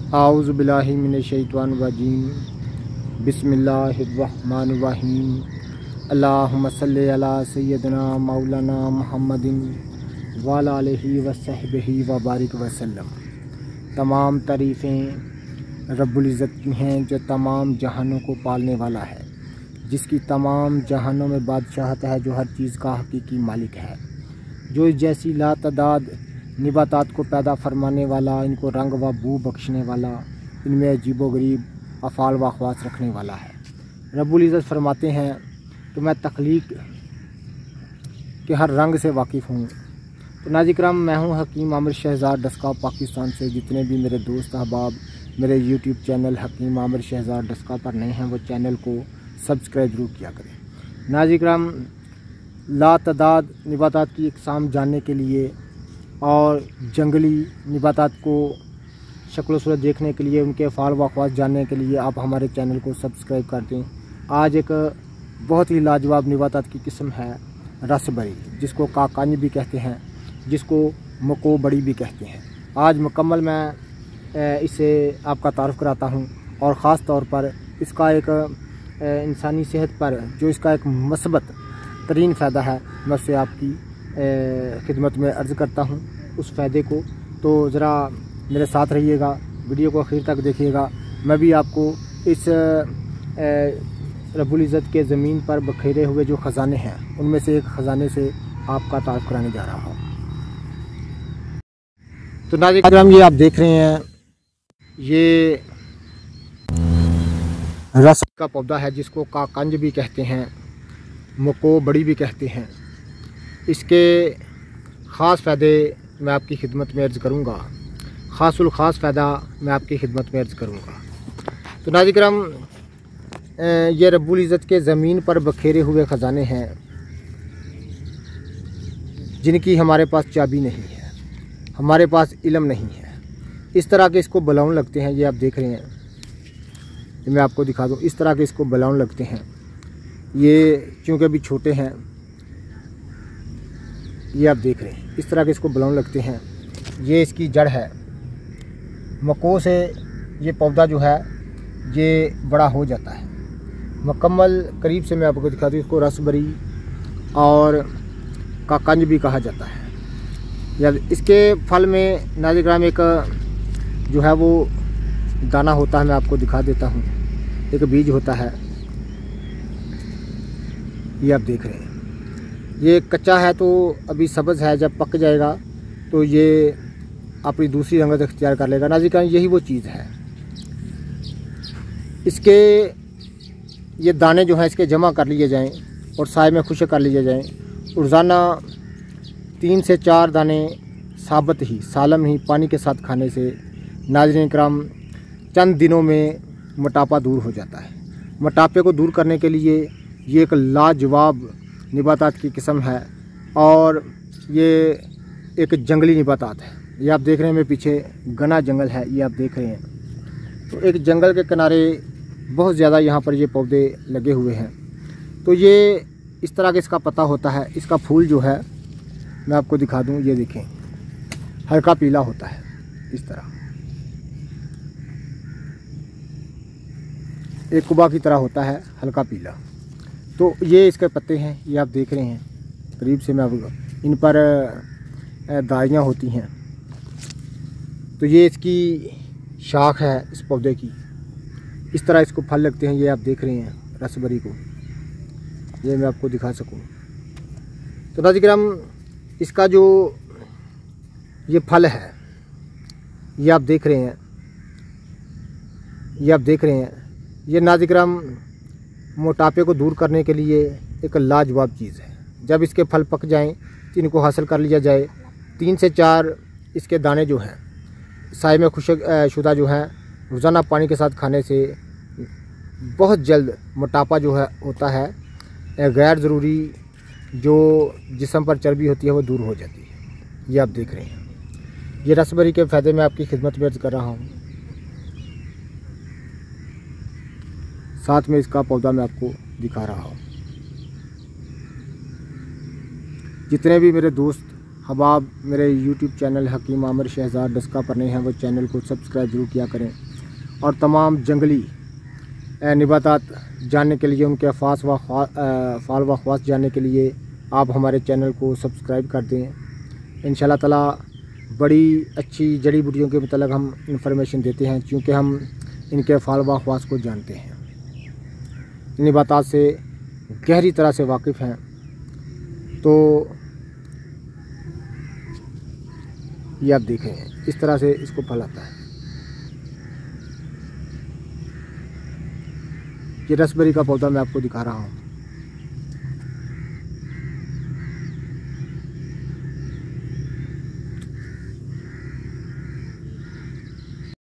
आऊज़ु बिल्लाहि मिनश्शैतानिर्रजीम बिस्मिल्लाहिर्रहमानिर्रहीम अल्लाहुम्मा सल्लि अला सय्यदिना मौलाना मुहम्मदिन व अला आलिहि व सहबिहि व बारिक वसल्लम। तमाम तारीफ़ें रब्बुल इज़्ज़त की हैं जो तमाम जहानों को पालने वाला है, जिसकी तमाम जहानों में बादशाहत है, जो हर चीज़ का हकीकी मालिक है, जो जैसी लातदाद निबातात को पैदा फरमाने वाला, इनको रंग व बू बख्शने वाला, इनमें अजीबो गरीब अफ़ाल व ख़वास रखने वाला है। रब्बुल इज़्ज़त फरमाते हैं कि मैं तख्लीक के हर रंग से वाकिफ़ हूँ। तो नाज़िक्राम, मैं हूँ हकीम आमिर शहज़ाद डस्का पाकिस्तान से। जितने भी मेरे दोस्त अहबाब मेरे यूट्यूब चैनल हकीम आमिर शहज़ाद डस्का पर नए हैं, वो चैनल को सब्सक्राइब ज़रूर किया करें। नाज़िक्राम, लातदाद निबातात की इक़साम जानने के लिए और जंगली निबातात को शक्ल सूरत देखने के लिए, उनके फ़ाल व ख़वास जानने के लिए आप हमारे चैनल को सब्सक्राइब कर दें। आज एक बहुत ही लाजवाब निबातात की किस्म है रसबरी, जिसको काकानी भी कहते हैं, जिसको मको बड़ी भी कहते हैं। आज मुकम्मल मैं इसे आपका तारुफ़ कराता हूँ और ख़ास तौर पर इसका एक इंसानी सेहत पर जो इसका एक मस्बत तरीन फ़ायदा है, मैं उससे आपकी खिदमत में अर्ज़ करता हूँ उस फ़ायदे को। तो ज़रा मेरे साथ रहिएगा, वीडियो को आखिर तक देखिएगा। मैं भी आपको इस रब्बुल इज़्ज़त के ज़मीन पर बखेरे हुए जो ख़जाने हैं, उनमें से एक ख़जाने से आपका तारुफ़ कराने जा रहा हूँ। तो नाज़िरीन, ये आप देख रहे हैं, ये रस का पौधा है, जिसको काकंज भी कहते हैं, मको बड़ी भी कहते हैं। इसके ख़ास फ़ायदे मैं आपकी खिदमत में अर्ज़ करूँगा, ख़ासुल ख़ास फ़ायदा मैं आपकी खिदमत में अर्ज़ करूँगा। तो नाज़िरीन, ये रब्बुल इज़्ज़त के ज़मीन पर बखेरे हुए ख़जाने हैं, जिनकी हमारे पास चाबी नहीं है, हमारे पास इल्म नहीं है। इस तरह के इसको बलाउन लगते हैं, ये आप देख रहे हैं, ये मैं आपको दिखा दूँ। इस तरह के इसको बलाउन लगते हैं। ये चूँकि अभी छोटे हैं, ये आप देख रहे हैं, इस तरह के इसको बलाउन लगते हैं। ये इसकी जड़ है। मको से ये पौधा जो है ये बड़ा हो जाता है मुकम्मल। करीब से मैं आपको दिखा दूँ। इसको रसबरी और काकंज भी कहा जाता है। या इसके फल में नाज़िरीन एक जो है वो दाना होता है, मैं आपको दिखा देता हूँ। एक बीज होता है, ये आप देख रहे हैं। ये कच्चा है तो अभी सब्ज़ है, जब पक जाएगा तो ये अपनी दूसरी रंगत इख्तियार कर लेगा। नाज़िरीन, यही वो चीज़ है। इसके ये दाने जो हैं, इसके जमा कर लिए जाएं और साए में खुश्क कर लिए जाएं। रोज़ाना 3 से 4 दाने साबत ही, सालम ही पानी के साथ खाने से नाज़रीन किराम चंद दिनों में मोटापा दूर हो जाता है। मोटापे को दूर करने के लिए ये एक लाजवाब निबातात की किस्म है और ये एक जंगली निबातात है। ये आप देख रहे हैं, मेरे पीछे घना जंगल है, ये आप देख रहे हैं। तो एक जंगल के किनारे बहुत ज़्यादा यहाँ पर ये पौधे लगे हुए हैं। तो ये इस तरह का इसका पत्ता होता है। इसका फूल जो है मैं आपको दिखा दूँ, ये देखें, हल्का पीला होता है इस तरह, एक कुबा की तरह होता है, हल्का पीला। तो ये इसके पत्ते हैं, ये आप देख रहे हैं। करीब से मैं आपको, इन पर दाइयाँ होती हैं। तो ये इसकी शाख है इस पौधे की। इस तरह इसको फल लगते हैं, ये आप देख रहे हैं रसबरी को। ये मैं आपको दिखा सकूं। तो नाज़िरीन, इसका जो ये फल है, ये आप देख रहे हैं, ये आप देख रहे हैं। ये नाज़िरीन मोटापे को दूर करने के लिए एक लाजवाब चीज़ है। जब इसके फल पक जाएं तो इनको हासिल कर लिया जाए। 3 से 4 इसके दाने जो हैं साए में खुश्क शुदा जो हैं, रोज़ाना पानी के साथ खाने से बहुत जल्द मोटापा जो है होता है, गैर ज़रूरी जो जिस्म पर चर्बी होती है वो दूर हो जाती है। ये आप देख रहे हैं। ये रसबरी के फ़ायदे में आपकी खिदमत में अर्ज़ कर रहा हूँ। साथ में इसका पौधा मैं आपको दिखा रहा हूँ। जितने भी मेरे दोस्त हबाब मेरे यूट्यूब चैनल हकीम आमिर शहजाद डस्का पर नए हैं वो चैनल को सब्सक्राइब ज़रूर किया करें। और तमाम जंगली निबातात जानने के लिए, उनके फाल व ख़वास जानने के लिए आप हमारे चैनल को सब्सक्राइब कर दें। इंशाल्लाह ताला बड़ी अच्छी जड़ी बूटियों के मतलब हम इंफॉर्मेशन देते हैं, क्योंकि हम इनके फाल व ख़वास को जानते हैं, निबातात से गहरी तरह से वाकिफ़ हैं। तो ये आप देखें इस तरह से इसको फैलाता है। ये रसबेरी का पौधा मैं आपको दिखा रहा हूँ।